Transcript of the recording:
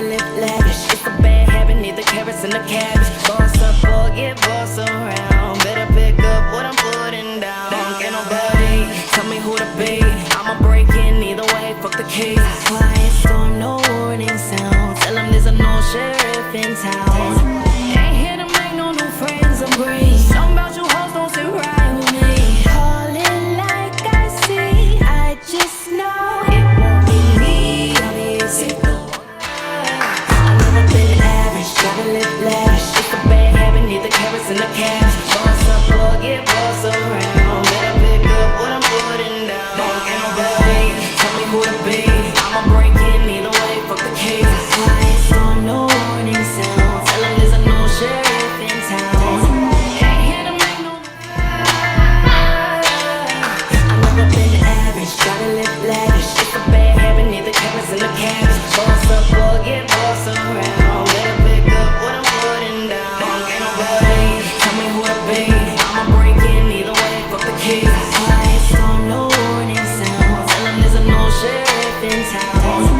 gotta live lavish. It's a bad habit, need the carrots and the cabbage. Boss up or get boss around. Better pick up what I'm putting down. Can't nobody tell me who to be. I'ma break in either way, fuck the keys. Quiet storm, no warning sound. Tell them there's a no sheriff in town. Ain't here to make no new friends or breathe. Something about you hoes don't sit right with me. Call it like I see, I just know it won't be me. I'll be easy. I've never been average, gotta live lavish. It's a bad habit, need the carrots and the cash. Boss up or get boss around. Better pick up what I'm putting down. Can't nobody tell me who to be. I'ma break in either way, fuck the keys. Quiet storm, no warning sound. Tell them there's a no sheriff in town. Ain't here to make no. I've never been average, gotta live lavish. It's a bad habit, need the carrots and the cash. Boss up or get boss around. Better pick up what I'm putting down. Can't nobody tell me who to be. I'ma break in either way, fuck the keys. Quiet storm, no warning sound. Tell them there's a no sheriff in town.